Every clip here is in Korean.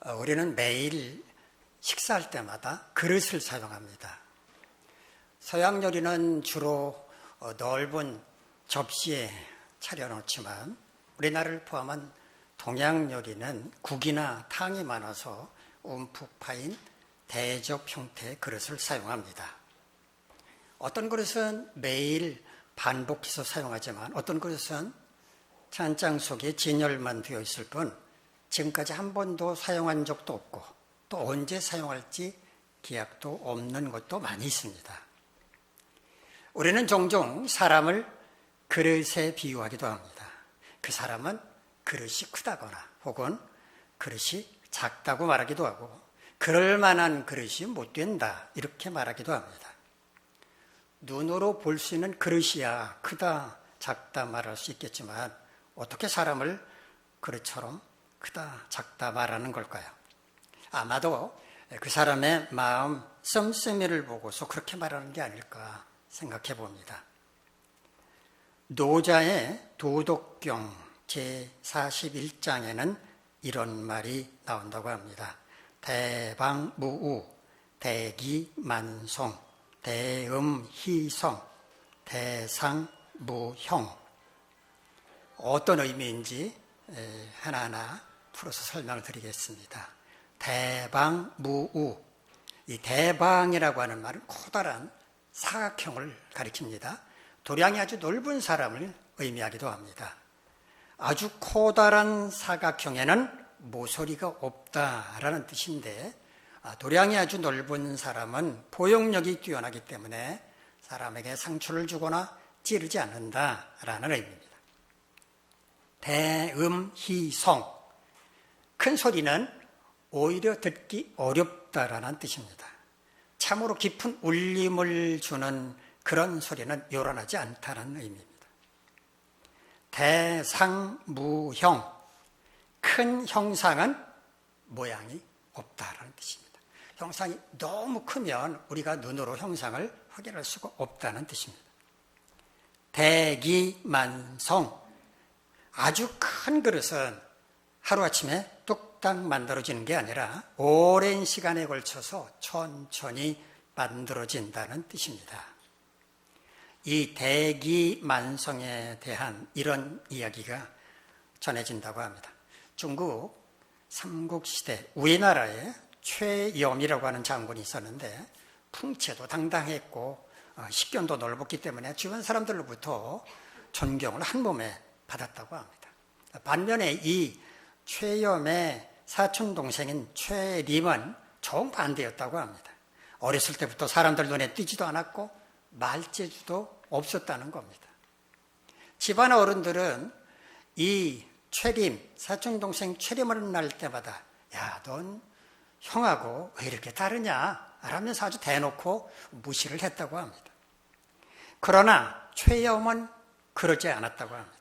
우리는 매일 식사할 때마다 그릇을 사용합니다. 서양 요리는 주로 넓은 접시에 차려놓지만 우리나라를 포함한 동양 요리는 국이나 탕이 많아서 움푹 파인 대접 형태의 그릇을 사용합니다. 어떤 그릇은 매일 반복해서 사용하지만 어떤 그릇은 찬장 속에 진열만 되어 있을 뿐 지금까지 한 번도 사용한 적도 없고 또 언제 사용할지 기약도 없는 것도 많이 있습니다. 우리는 종종 사람을 그릇에 비유하기도 합니다. 그 사람은 그릇이 크다거나 혹은 그릇이 작다고 말하기도 하고 그럴 만한 그릇이 못 된다 이렇게 말하기도 합니다. 눈으로 볼 수 있는 그릇이야 크다 작다 말할 수 있겠지만 어떻게 사람을 그릇처럼 크다 작다 말하는 걸까요? 아마도 그 사람의 마음 씀씀이를 보고서 그렇게 말하는 게 아닐까 생각해 봅니다. 노자의 도덕경 제41장에는 이런 말이 나온다고 합니다. 대방무우, 대기만송, 대음희성, 대상무형. 어떤 의미인지 하나하나 풀어서 설명을 드리겠습니다. 대방무우, 이 대방이라고 하는 말은 커다란 사각형을 가리킵니다. 도량이 아주 넓은 사람을 의미하기도 합니다. 아주 커다란 사각형에는 모서리가 없다라는 뜻인데 도량이 아주 넓은 사람은 포용력이 뛰어나기 때문에 사람에게 상처를 주거나 찌르지 않는다라는 의미입니다. 대음희성, 큰 소리는 오히려 듣기 어렵다라는 뜻입니다. 참으로 깊은 울림을 주는 그런 소리는 요란하지 않다는 의미입니다. 대상무형, 큰 형상은 모양이 없다라는 뜻입니다. 형상이 너무 크면 우리가 눈으로 형상을 확인할 수가 없다는 뜻입니다. 대기만성, 아주 큰 그릇은 하루아침에 뚝딱 만들어지는 게 아니라 오랜 시간에 걸쳐서 천천히 만들어진다는 뜻입니다. 이 대기만성에 대한 이런 이야기가 전해진다고 합니다. 중국 삼국시대 우리나라에 최염이라고 하는 장군이 있었는데 풍채도 당당했고 식견도 넓었기 때문에 주변 사람들로부터 존경을 한 몸에 받았다고 합니다. 반면에 이 최염의 사촌 동생인 최림은 정반대였다고 합니다. 어렸을 때부터 사람들 눈에 띄지도 않았고 말재주도 없었다는 겁니다. 집안 어른들은 이 최림, 사촌 동생 최림을 만날 때마다 야, 넌 형하고 왜 이렇게 다르냐? 라면서 아주 대놓고 무시를 했다고 합니다. 그러나 최염은 그러지 않았다고 합니다.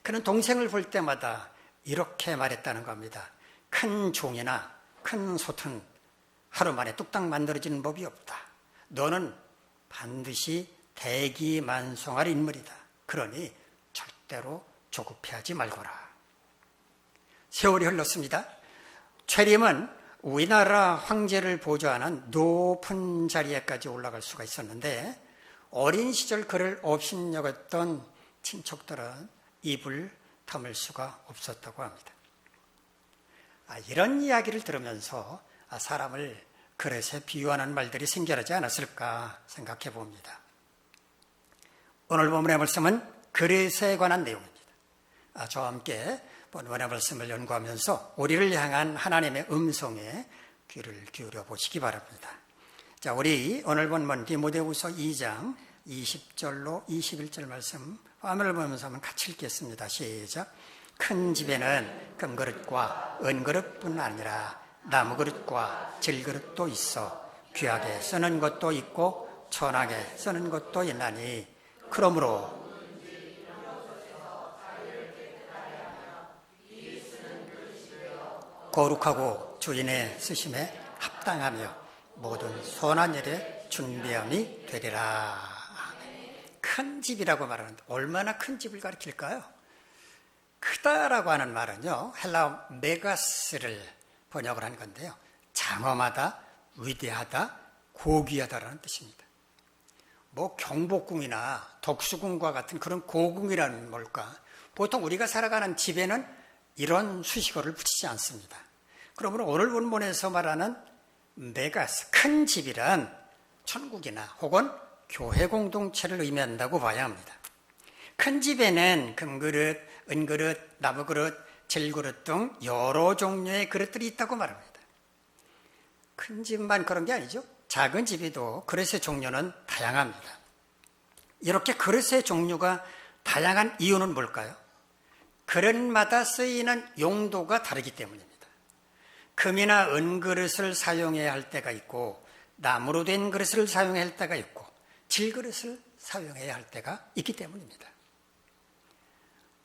그는 동생을 볼 때마다 이렇게 말했다는 겁니다. 큰 종이나 큰 솥은 하루 만에 뚝딱 만들어지는 법이 없다. 너는 반드시 대기만성할 인물이다. 그러니 절대로 조급해하지 말거라. 세월이 흘렀습니다. 최림은 우리나라 황제를 보좌하는 높은 자리에까지 올라갈 수가 있었는데 어린 시절 그를 업신여겼던 친척들은 입을 다물 수가 없었다고 합니다. 이런 이야기를 들으면서 사람을 그릇에 비유하는 말들이 생겨나지 않았을까 생각해 봅니다. 오늘 본문의 말씀은 그릇에 관한 내용입니다. 저와 함께 본문의 말씀을 연구하면서 우리를 향한 하나님의 음성에 귀를 기울여 보시기 바랍니다. 자, 우리 오늘 본문 디모데후서 2장 20절로 21절 말씀 화면을 보면서 한번 같이 읽겠습니다. 시작. 큰 집에는 금그릇과 은그릇뿐 아니라 나무그릇과 질그릇도 있어 귀하게 쓰는 것도 있고 천하게 쓰는 것도 있나니 그러므로 거룩하고 주인의 쓰심에 합당하며 모든 선한 일에 준비함이 되리라. 큰 집이라고 말하는데 얼마나 큰 집을 가리킬까요? 크다라고 하는 말은요, 헬라어 메가스를 번역을 한 건데요. 장엄하다, 위대하다, 고귀하다라는 뜻입니다. 뭐 경복궁이나 덕수궁과 같은 그런 고궁이라는 뭘까? 보통 우리가 살아가는 집에는 이런 수식어를 붙이지 않습니다. 그러므로 오늘 본문에서 말하는 메가스, 큰 집이란 천국이나 혹은 교회 공동체를 의미한다고 봐야 합니다. 큰 집에는 금그릇, 은그릇, 나무그릇, 질그릇 등 여러 종류의 그릇들이 있다고 말합니다. 큰 집만 그런 게 아니죠. 작은 집에도 그릇의 종류는 다양합니다. 이렇게 그릇의 종류가 다양한 이유는 뭘까요? 그릇마다 쓰이는 용도가 다르기 때문입니다. 금이나 은그릇을 사용해야 할 때가 있고 나무로 된 그릇을 사용해야 할 때가 있고 질그릇을 사용해야 할 때가 있기 때문입니다.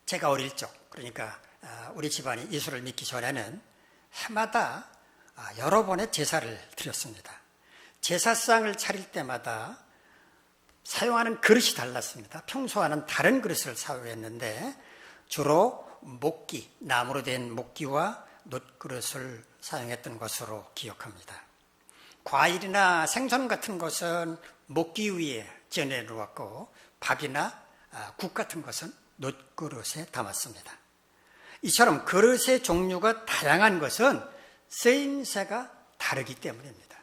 제가 어릴 적, 그러니까 우리 집안이 예수를 믿기 전에는 해마다 여러 번의 제사를 드렸습니다. 제사상을 차릴 때마다 사용하는 그릇이 달랐습니다. 평소와는 다른 그릇을 사용했는데 주로 목기, 나무로 된 목기와 놋그릇을 사용했던 것으로 기억합니다. 과일이나 생선 같은 것은 목기 위에 전해 놓았고 밥이나 국 같은 것은 놋그릇에 담았습니다. 이처럼 그릇의 종류가 다양한 것은 쓰임새가 다르기 때문입니다.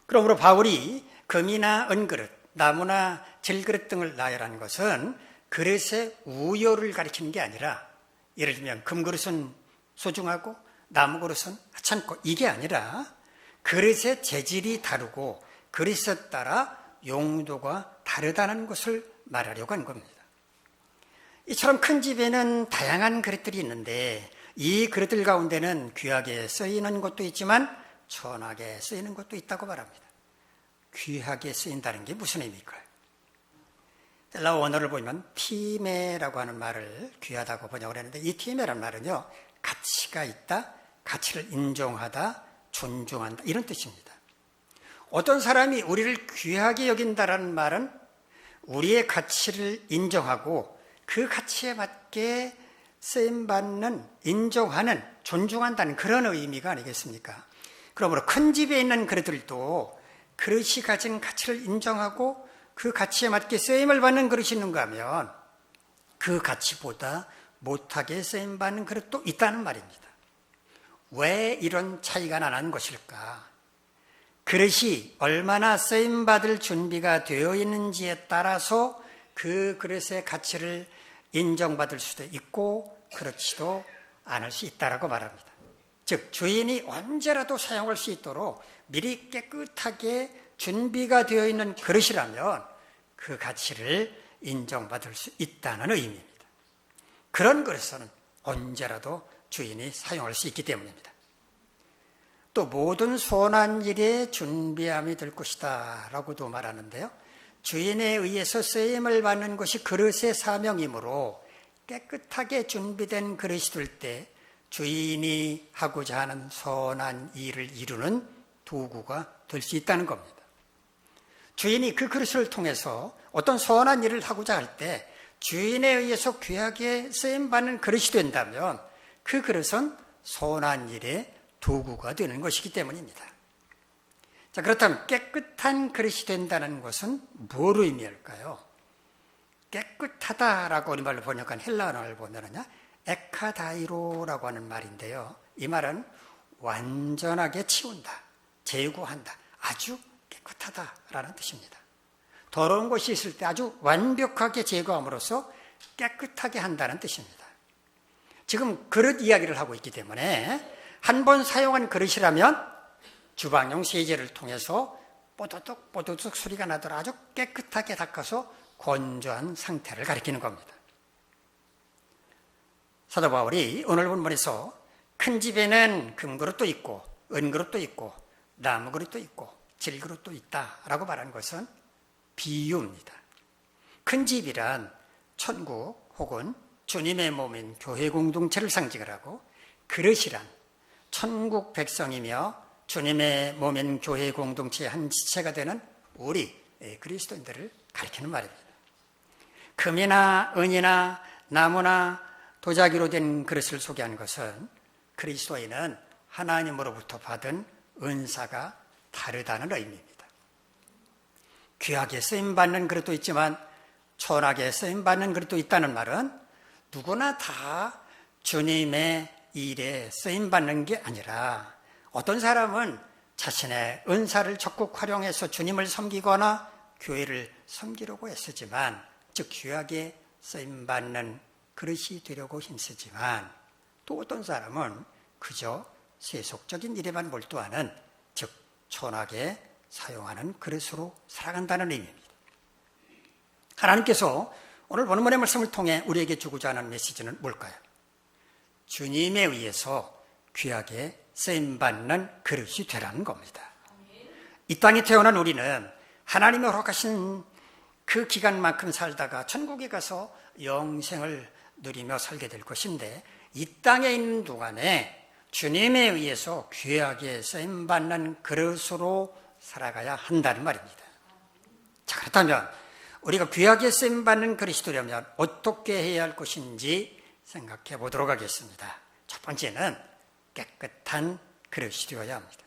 그러므로 바울이 금이나 은그릇, 나무나 질그릇 등을 나열한 것은 그릇의 우열을 가리키는 게 아니라 예를 들면 금그릇은 소중하고 나무그릇은 하찮고 이게 아니라 그릇의 재질이 다르고 그릇에 따라 용도가 다르다는 것을 말하려고 한 겁니다. 이처럼 큰 집에는 다양한 그릇들이 있는데 이 그릇들 가운데는 귀하게 쓰이는 것도 있지만 천하게 쓰이는 것도 있다고 말합니다. 귀하게 쓰인다는 게 무슨 의미일까요? 헬라어 원어를 보면 티메라고 하는 말을 귀하다고 번역을 했는데 이 티메라는 말은요, 가치가 있다, 가치를 인정하다, 존중한다 이런 뜻입니다. 어떤 사람이 우리를 귀하게 여긴다라는 말은 우리의 가치를 인정하고 그 가치에 맞게 쓰임받는, 인정하는, 존중한다는 그런 의미가 아니겠습니까? 그러므로 큰 집에 있는 그릇들도 그릇이 가진 가치를 인정하고 그 가치에 맞게 쓰임을 받는 그릇이 있는가 하면 그 가치보다 못하게 쓰임받는 그릇도 있다는 말입니다. 왜 이런 차이가 나는 것일까? 그릇이 얼마나 쓰임받을 준비가 되어 있는지에 따라서 그 그릇의 가치를 인정받을 수도 있고 그렇지도 않을 수 있다라고 말합니다. 즉 주인이 언제라도 사용할 수 있도록 미리 깨끗하게 준비가 되어 있는 그릇이라면 그 가치를 인정받을 수 있다는 의미입니다. 그런 그릇은 언제라도 주인이 사용할 수 있기 때문입니다. 또 모든 선한 일에 준비함이 될 것이다 라고도 말하는데요. 주인에 의해서 쓰임을 받는 것이 그릇의 사명이므로 깨끗하게 준비된 그릇이 될 때 주인이 하고자 하는 선한 일을 이루는 도구가 될 수 있다는 겁니다. 주인이 그 그릇을 통해서 어떤 선한 일을 하고자 할 때 주인에 의해서 귀하게 쓰임받는 그릇이 된다면 그 그릇은 선한 일의 도구가 되는 것이기 때문입니다. 자, 그렇다면 깨끗한 그릇이 된다는 것은 뭐로 의미할까요? 깨끗하다라고 우리말로 번역한 헬라어를 보면은요, 에카다이로라고 하는 말인데요. 이 말은 완전하게 치운다, 제거한다, 아주 깨끗하다라는 뜻입니다. 더러운 것이 있을 때 아주 완벽하게 제거함으로써 깨끗하게 한다는 뜻입니다. 지금 그릇 이야기를 하고 있기 때문에 한 번 사용한 그릇이라면 주방용 세제를 통해서 뽀드득 뽀드득 소리가 나도록 아주 깨끗하게 닦아서 건조한 상태를 가리키는 겁니다. 사도 바울이 오늘 본문에서 큰 집에는 금그릇도 있고 은그릇도 있고 나무그릇도 있고 질그릇도 있다라고 말하는 것은 비유입니다. 큰 집이란 천국 혹은 주님의 몸인 교회 공동체를 상징을 하고 그릇이란 천국 백성이며 주님의 몸인 교회 공동체의 한 지체가 되는 우리 그리스도인들을 가리키는 말입니다. 금이나 은이나 나무나 도자기로 된 그릇을 소개한 것은 그리스도인은 하나님으로부터 받은 은사가 다르다는 의미입니다. 귀하게 쓰임받는 그릇도 있지만 천하게 쓰임받는 그릇도 있다는 말은 누구나 다 주님의 일에 쓰임받는 게 아니라 어떤 사람은 자신의 은사를 적극 활용해서 주님을 섬기거나 교회를 섬기려고 애쓰지만, 즉 귀하게 쓰임받는 그릇이 되려고 힘쓰지만, 또 어떤 사람은 그저 세속적인 일에만 몰두하는, 즉 천하게 사용하는 그릇으로 살아간다는 의미입니다. 하나님께서 오늘 본문의 말씀을 통해 우리에게 주고자 하는 메시지는 뭘까요? 주님에 의해서 귀하게 쓰임받는 그릇이 되라는 겁니다. 이 땅에 태어난 우리는 하나님이 허락하신 그 기간만큼 살다가 천국에 가서 영생을 누리며 살게 될 것인데, 이 땅에 있는 동안에 주님에 의해서 귀하게 쓰임받는 그릇으로 살아가야 한다는 말입니다. 자, 그렇다면 우리가 귀하게 쓰임받는 그릇이 되려면 어떻게 해야 할 것인지 생각해 보도록 하겠습니다. 첫 번째는 깨끗한 그릇이 되어야 합니다.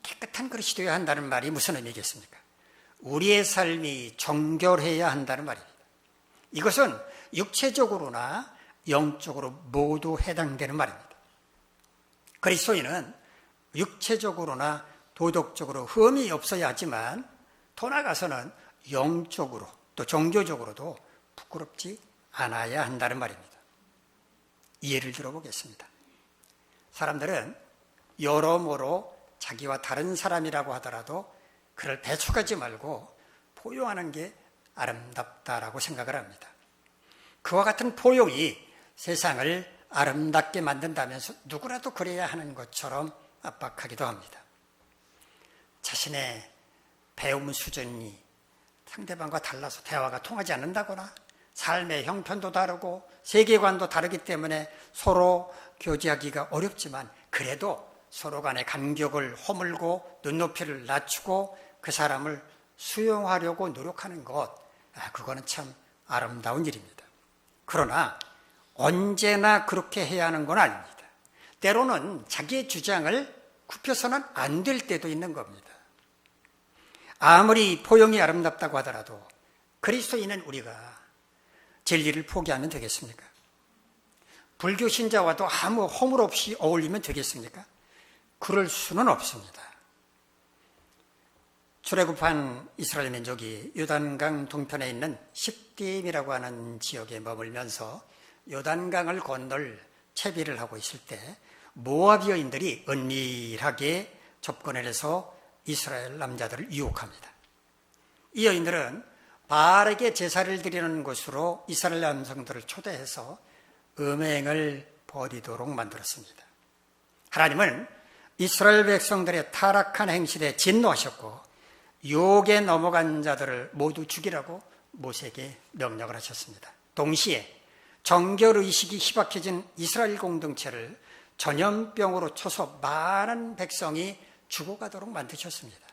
깨끗한 그릇이 되어야 한다는 말이 무슨 의미겠습니까? 우리의 삶이 정결해야 한다는 말입니다. 이것은 육체적으로나 영적으로 모두 해당되는 말입니다. 그리스도인은 육체적으로나 도덕적으로 흠이 없어야 하지만 더 나아가서는 영적으로 또 종교적으로도 부끄럽지 않아야 한다는 말입니다. 예를 들어보겠습니다. 사람들은 여러모로 자기와 다른 사람이라고 하더라도 그를 배척하지 말고 포용하는 게 아름답다라고 생각을 합니다. 그와 같은 포용이 세상을 아름답게 만든다면서 누구라도 그래야 하는 것처럼 압박하기도 합니다. 자신의 배움 수준이 상대방과 달라서 대화가 통하지 않는다거나 삶의 형편도 다르고 세계관도 다르기 때문에 서로 교제하기가 어렵지만, 그래도 서로 간의 간격을 허물고 눈높이를 낮추고 그 사람을 수용하려고 노력하는 것, 그거는 참 아름다운 일입니다. 그러나 언제나 그렇게 해야 하는 건 아닙니다. 때로는 자기의 주장을 굽혀서는 안 될 때도 있는 겁니다. 아무리 포용이 아름답다고 하더라도 그리스도인은 우리가 진리를 포기하면 되겠습니까? 불교 신자와도 아무 허물 없이 어울리면 되겠습니까? 그럴 수는 없습니다. 출애굽한 이스라엘 민족이 요단강 동편에 있는 십딤이라고 하는 지역에 머물면서 요단강을 건널 채비를 하고 있을 때 모압 여인들이 은밀하게 접근을 해서 이스라엘 남자들을 유혹합니다. 이 여인들은 바알에게 제사를 드리는 곳으로 이스라엘 남성들을 초대해서 음행을 벌이도록 만들었습니다. 하나님은 이스라엘 백성들의 타락한 행실에 진노하셨고 유혹에 넘어간 자들을 모두 죽이라고 모세에게 명령을 하셨습니다. 동시에 정결의식이 희박해진 이스라엘 공동체를 전염병으로 쳐서 많은 백성이 죽어가도록 만드셨습니다.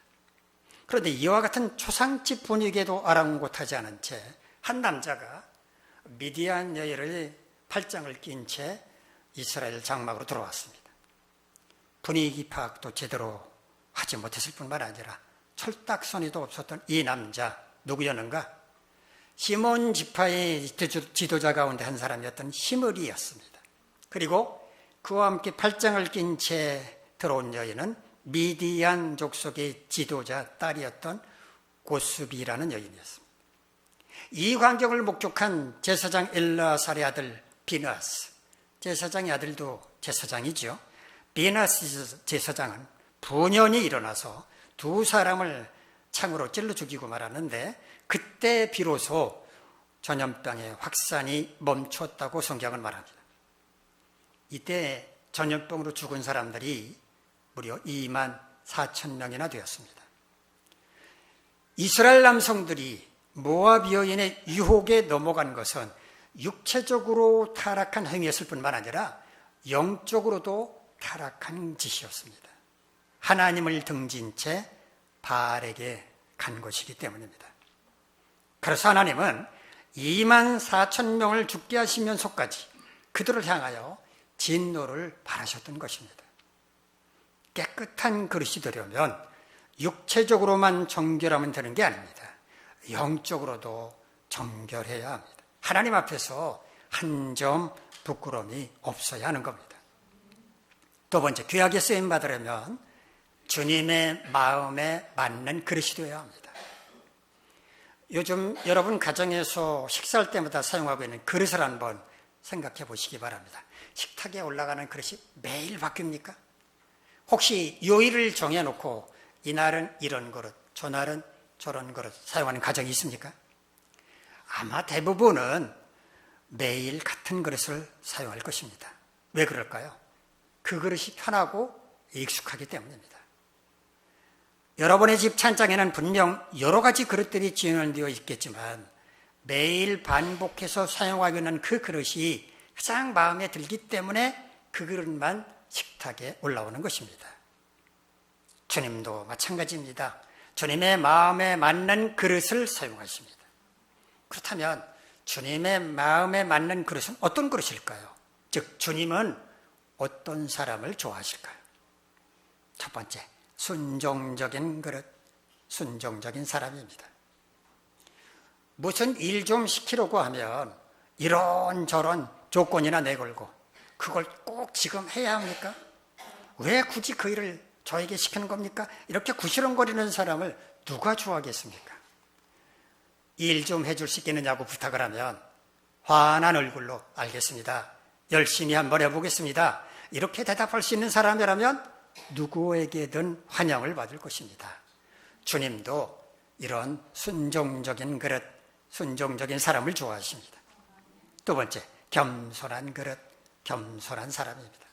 그런데 이와 같은 초상집 분위기에도 아랑곳하지 않은 채 한 남자가 미디안 여인을 팔짱을 낀 채 이스라엘 장막으로 들어왔습니다. 분위기 파악도 제대로 하지 못했을 뿐만 아니라 철딱서니도 없었던 이 남자, 누구였는가? 시몬 지파의 지도자 가운데 한 사람이었던 히므리였습니다. 그리고 그와 함께 팔짱을 낀 채 들어온 여인은 미디안 족속의 지도자 딸이었던 고수비라는 여인이었습니다. 이 광경을 목격한 제사장 엘라살의 아들 비나스, 제사장의 아들도 제사장이죠. 비나스 제사장은 분연히 일어나서 두 사람을 창으로 찔러 죽이고 말았는데, 그때 비로소 전염병의 확산이 멈췄다고 성경은 말합니다. 이때 전염병으로 죽은 사람들이 무려 2만 4천 명이나 되었습니다. 이스라엘 남성들이 모압 여인의 유혹에 넘어간 것은 육체적으로 타락한 행위였을 뿐만 아니라 영적으로도 타락한 짓이었습니다. 하나님을 등진 채 바알에게 간 것이기 때문입니다. 그래서 하나님은 2만 4천 명을 죽게 하시면서까지 그들을 향하여 진노를 바라셨던 것입니다. 깨끗한 그릇이 되려면 육체적으로만 정결하면 되는 게 아닙니다. 영적으로도 정결해야 합니다. 하나님 앞에서 한 점 부끄러움이 없어야 하는 겁니다. 두 번째, 귀하게 쓰임 받으려면 주님의 마음에 맞는 그릇이 되어야 합니다. 요즘 여러분 가정에서 식사할 때마다 사용하고 있는 그릇을 한번 생각해 보시기 바랍니다. 식탁에 올라가는 그릇이 매일 바뀝니까? 혹시 요일을 정해놓고 이날은 이런 그릇, 저날은 저런 그릇 사용하는 가정이 있습니까? 아마 대부분은 매일 같은 그릇을 사용할 것입니다. 왜 그럴까요? 그 그릇이 편하고 익숙하기 때문입니다. 여러분의 집 찬장에는 분명 여러 가지 그릇들이 진열되어 있겠지만 매일 반복해서 사용하고 있는 그 그릇이 가장 마음에 들기 때문에 그 그릇만 식탁에 올라오는 것입니다. 주님도 마찬가지입니다. 주님의 마음에 맞는 그릇을 사용하십니다. 그렇다면 주님의 마음에 맞는 그릇은 어떤 그릇일까요? 즉 주님은 어떤 사람을 좋아하실까요? 첫 번째, 순종적인 그릇, 순종적인 사람입니다. 무슨 일 좀 시키려고 하면 이런저런 조건이나 내걸고 그걸 꼭 지금 해야 합니까? 왜 굳이 그 일을 저에게 시키는 겁니까? 이렇게 구시렁거리는 사람을 누가 좋아하겠습니까? 일 좀 해줄 수 있겠느냐고 부탁을 하면 환한 얼굴로 알겠습니다. 열심히 한번 해보겠습니다. 이렇게 대답할 수 있는 사람이라면 누구에게든 환영을 받을 것입니다. 주님도 이런 순종적인 그릇, 순종적인 사람을 좋아하십니다. 두 번째, 겸손한 그릇, 겸손한 사람입니다.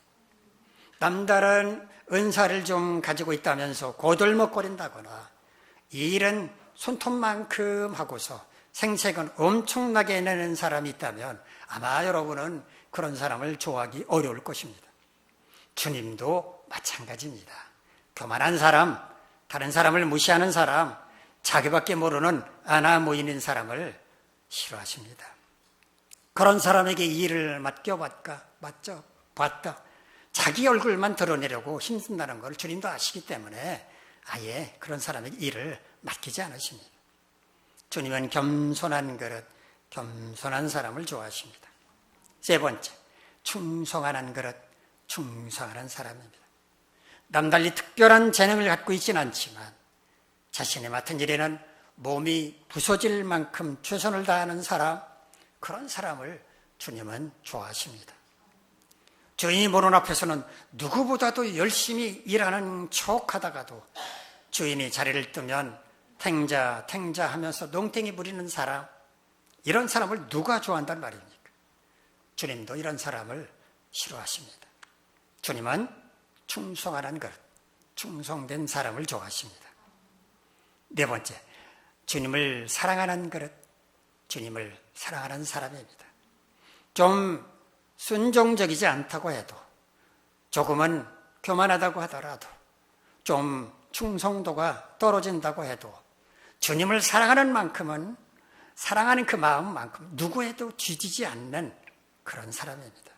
남다른 은사를 좀 가지고 있다면서 고들먹거린다거나 이 일은 손톱만큼 하고서 생색은 엄청나게 내는 사람이 있다면 아마 여러분은 그런 사람을 좋아하기 어려울 것입니다. 주님도 마찬가지입니다. 교만한 사람, 다른 사람을 무시하는 사람, 자기밖에 모르는 아나무인인 사람을 싫어하십니다. 그런 사람에게 이 일을 맡겨봤다. 자기 얼굴만 드러내려고 힘쓴다는 걸 주님도 아시기 때문에 아예 그런 사람에게 일을 맡기지 않으십니다. 주님은 겸손한 그릇, 겸손한 사람을 좋아하십니다. 세 번째, 충성하는 그릇, 충성하는 사람입니다. 남달리 특별한 재능을 갖고 있지는 않지만 자신이 맡은 일에는 몸이 부서질 만큼 최선을 다하는 사람, 그런 사람을 주님은 좋아하십니다. 주인이 보는 앞에서는 누구보다도 열심히 일하는 척하다가도 주인이 자리를 뜨면 탱자 하면서 농땡이 부리는 사람, 이런 사람을 누가 좋아한단 말입니까? 주님도 이런 사람을 싫어하십니다. 주님은 충성하는 것, 충성된 사람을 좋아하십니다. 네 번째, 주님을 사랑하는 그릇, 주님을 사랑하는 사람입니다. 좀 순종적이지 않다고 해도, 조금은 교만하다고 하더라도, 좀 충성도가 떨어진다고 해도 주님을 사랑하는 만큼은, 사랑하는 그 마음만큼 누구에도 뒤지지 않는 그런 사람입니다.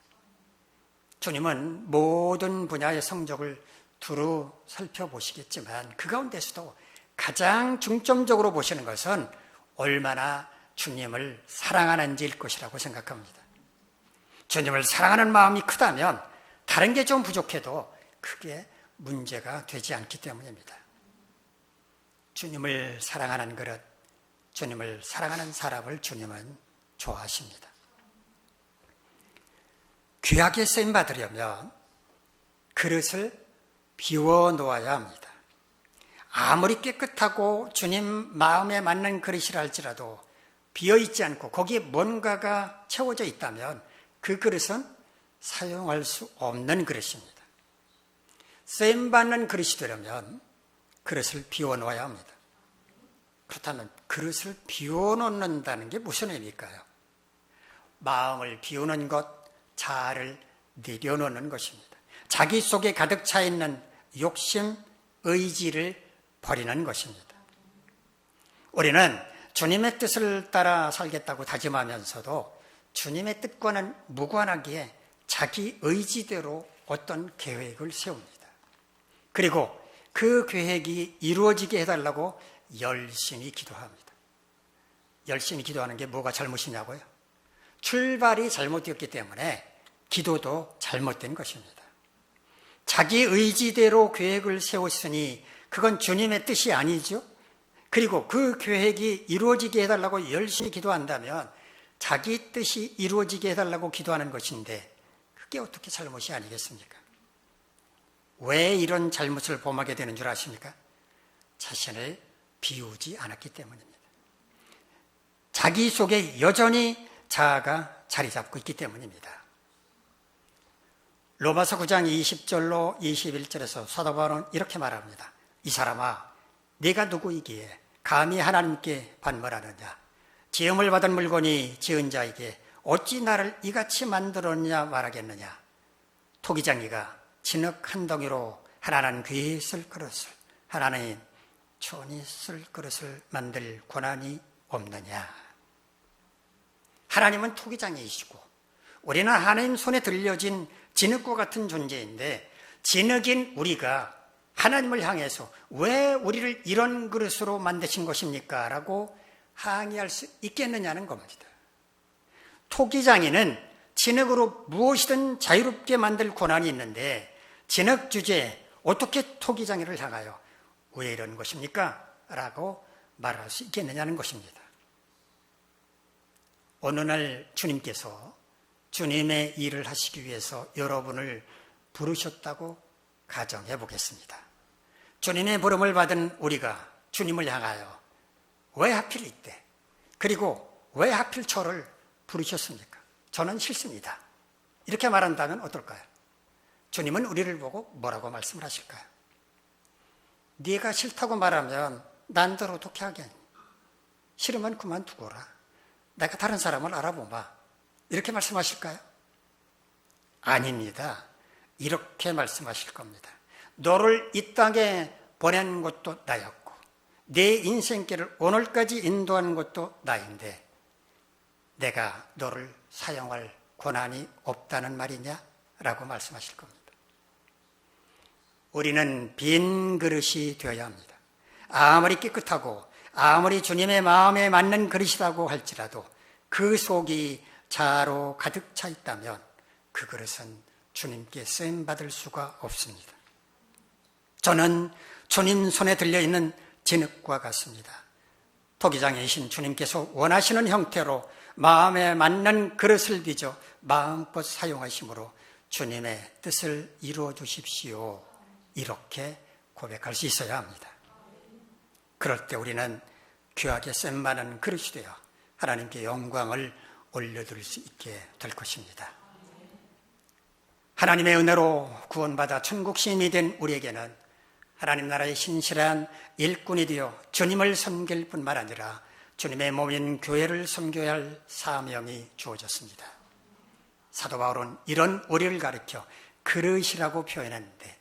주님은 모든 분야의 성적을 두루 살펴보시겠지만 그 가운데서도 가장 중점적으로 보시는 것은 얼마나 주님을 사랑하는지일 것이라고 생각합니다. 주님을 사랑하는 마음이 크다면 다른 게 좀 부족해도 크게 문제가 되지 않기 때문입니다. 주님을 사랑하는 그릇, 주님을 사랑하는 사람을 주님은 좋아하십니다. 귀하게 쓰임 받으려면 그릇을 비워 놓아야 합니다. 아무리 깨끗하고 주님 마음에 맞는 그릇이라 할지라도 비어있지 않고 거기에 뭔가가 채워져 있다면 그 그릇은 사용할 수 없는 그릇입니다. 쓰임받는 그릇이 되려면 그릇을 비워놓아야 합니다. 그렇다면 그릇을 비워놓는다는 게 무슨 의미일까요? 마음을 비우는 것, 자아를 내려놓는 것입니다. 자기 속에 가득 차 있는 욕심, 의지를 버리는 것입니다. 우리는 주님의 뜻을 따라 살겠다고 다짐하면서도 주님의 뜻과는 무관하기에 자기 의지대로 어떤 계획을 세웁니다. 그리고 그 계획이 이루어지게 해달라고 열심히 기도합니다. 열심히 기도하는 게 뭐가 잘못이냐고요? 출발이 잘못되었기 때문에 기도도 잘못된 것입니다. 자기 의지대로 계획을 세웠으니 그건 주님의 뜻이 아니죠. 그리고 그 계획이 이루어지게 해달라고 열심히 기도한다면 자기 뜻이 이루어지게 해달라고 기도하는 것인데 그게 어떻게 잘못이 아니겠습니까? 왜 이런 잘못을 범하게 되는 줄 아십니까? 자신을 비우지 않았기 때문입니다. 자기 속에 여전히 자아가 자리 잡고 있기 때문입니다. 로마서 9장 20절로 21절에서 사도 바울은 이렇게 말합니다. 이 사람아, 네가 누구이기에 감히 하나님께 반말하느냐? 지음을 받은 물건이 지은 자에게 어찌 나를 이같이 만들었냐 말하겠느냐? 토기장이가 진흙 한 덩이로 하나는 귀에 쓸 그릇을, 하나는 천이 쓸 그릇을 만들 권한이 없느냐? 하나님은 토기장이시고 우리는 하나님 손에 들려진 진흙과 같은 존재인데, 진흙인 우리가 하나님을 향해서 왜 우리를 이런 그릇으로 만드신 것입니까? 라고 항의할 수 있겠느냐는 겁니다. 토기장이는 진흙으로 무엇이든 자유롭게 만들 권한이 있는데, 진흙 주제에 어떻게 토기장이를 향하여 왜 이런 것입니까? 라고 말할 수 있겠느냐는 것입니다. 어느 날 주님께서 주님의 일을 하시기 위해서 여러분을 부르셨다고 가정해 보겠습니다. 주님의 부름을 받은 우리가 주님을 향하여 왜 하필 이때, 그리고 왜 하필 저를 부르셨습니까? 저는 싫습니다. 이렇게 말한다면 어떨까요? 주님은 우리를 보고 뭐라고 말씀을 하실까요? 네가 싫다고 말하면 난들 어떻게 하겠니? 싫으면 그만두거라. 내가 다른 사람을 알아보마. 이렇게 말씀하실까요? 아닙니다. 이렇게 말씀하실 겁니다. 너를 이 땅에 보낸 것도 나였고 내 인생길을 오늘까지 인도하는 것도 나인데 내가 너를 사용할 권한이 없다는 말이냐? 라고 말씀하실 겁니다. 우리는 빈 그릇이 되어야 합니다. 아무리 깨끗하고 아무리 주님의 마음에 맞는 그릇이라고 할지라도 그 속이 자아로 가득 차 있다면 그 그릇은 주님께 쓰임받을 수가 없습니다. 저는 주님 손에 들려있는 진흙과 같습니다. 토기장이신 주님께서 원하시는 형태로 마음에 맞는 그릇을 빚어 마음껏 사용하심으로 주님의 뜻을 이루어 주십시오. 이렇게 고백할 수 있어야 합니다. 그럴 때 우리는 귀하게 쌤많은 그릇이 되어 하나님께 영광을 올려드릴 수 있게 될 것입니다. 하나님의 은혜로 구원받아 천국 시민이 된 우리에게는 하나님 나라의 신실한 일꾼이 되어 주님을 섬길 뿐만 아니라 주님의 몸인 교회를 섬겨야 할 사명이 주어졌습니다. 사도 바울은 이런 우리를 가리켜 그릇이라고 표현했는데,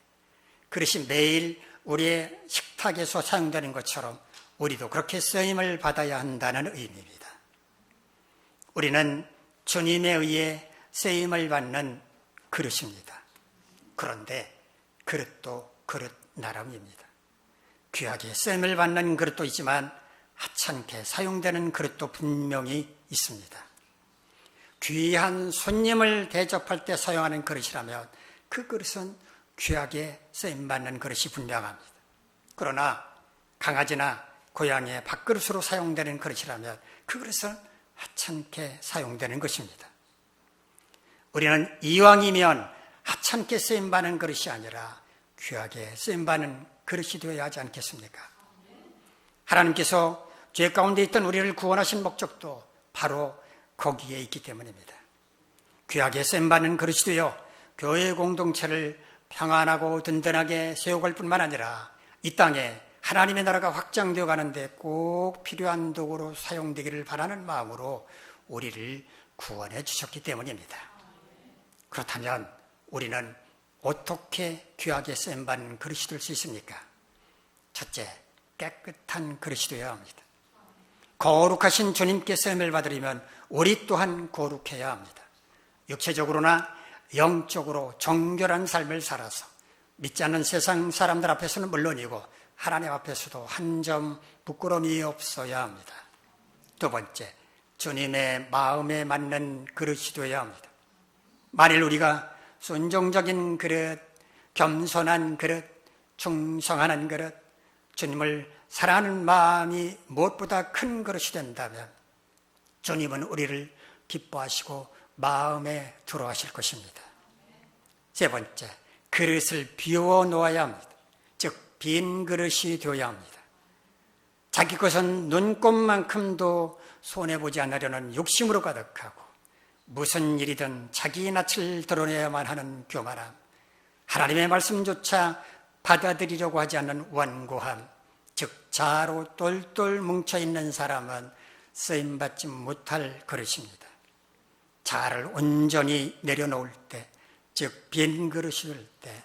그릇이 매일 우리의 식탁에서 사용되는 것처럼 우리도 그렇게 쓰임을 받아야 한다는 의미입니다. 우리는 주님에 의해 쓰임을 받는 그릇입니다. 그런데 그릇도 그릇 나름입니다. 귀하게 쓰임을 받는 그릇도 있지만 하찮게 사용되는 그릇도 분명히 있습니다. 귀한 손님을 대접할 때 사용하는 그릇이라면 그 그릇은 귀하게 쓰임받는 그릇이 분명합니다. 그러나 강아지나 고양이의 밥그릇으로 사용되는 그릇이라면 그 그릇은 하찮게 사용되는 것입니다. 우리는 이왕이면 하찮게 쓰임받는 그릇이 아니라 귀하게 쓰임받는 그릇이 되어야 하지 않겠습니까? 하나님께서 죄 가운데 있던 우리를 구원하신 목적도 바로 거기에 있기 때문입니다. 귀하게 쓰임받는 그릇이 되어 교회 공동체를 평안하고 든든하게 세워갈 뿐만 아니라 이 땅에 하나님의 나라가 확장되어 가는데 꼭 필요한 도구로 사용되기를 바라는 마음으로 우리를 구원해 주셨기 때문입니다. 그렇다면 우리는 어떻게 귀하게 쓰임받는 그릇이 될 수 있습니까? 첫째, 깨끗한 그릇이 되어야 합니다. 거룩하신 주님께 쓰임을 받으려면 우리 또한 거룩해야 합니다. 육체적으로나 영적으로 정결한 삶을 살아서 믿지 않는 세상 사람들 앞에서는 물론이고 하나님 앞에서도 한 점 부끄러움이 없어야 합니다. 두 번째, 주님의 마음에 맞는 그릇이 되어야 합니다. 만일 우리가 순종적인 그릇, 겸손한 그릇, 충성하는 그릇, 주님을 사랑하는 마음이 무엇보다 큰 그릇이 된다면 주님은 우리를 기뻐하시고 마음에 들어하실 것입니다. 세 번째, 그릇을 비워 놓아야 합니다. 즉, 빈 그릇이 되어야 합니다. 자기 것은 눈꼽만큼도 손해보지 않으려는 욕심으로 가득하고 무슨 일이든 자기 낯을 드러내야만 하는 교만함, 하나님의 말씀조차 받아들이려고 하지 않는 완고함, 즉 자아로 똘똘 뭉쳐있는 사람은 쓰임받지 못할 그릇입니다. 자아를 온전히 내려놓을 때, 즉 빈 그릇이 될 때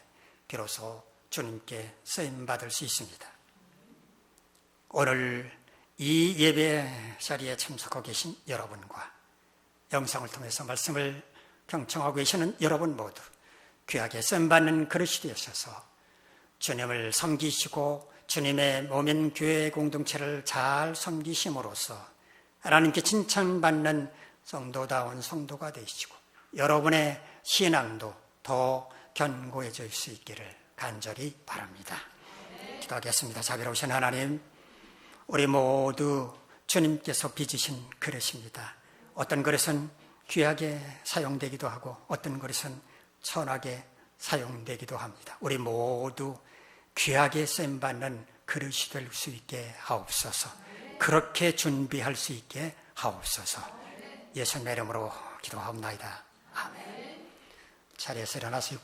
비로소 주님께 쓰임받을 수 있습니다. 오늘 이 예배 자리에 참석하고 계신 여러분과 영상을 통해서 말씀을 경청하고 계시는 여러분 모두 귀하게 쓰임받는 그릇이 되셔서 주님을 섬기시고 주님의 몸인 교회 공동체를 잘 섬기심으로써 하나님께 칭찬받는 성도다운 성도가 되시고 여러분의 신앙도 더 견고해질 수 있기를 간절히 바랍니다. 기도하겠습니다. 자비로우신 하나님, 우리 모두 주님께서 빚으신 그릇입니다. 어떤 그릇은 귀하게 사용되기도 하고 어떤 그릇은 천하게 사용되기도 합니다. 우리 모두 귀하게 쓰임받는 그릇이 될 수 있게 하옵소서. 그렇게 준비할 수 있게 하옵소서. 예수님의 이름으로 기도하옵나이다. 아멘. 자리에서 일어나서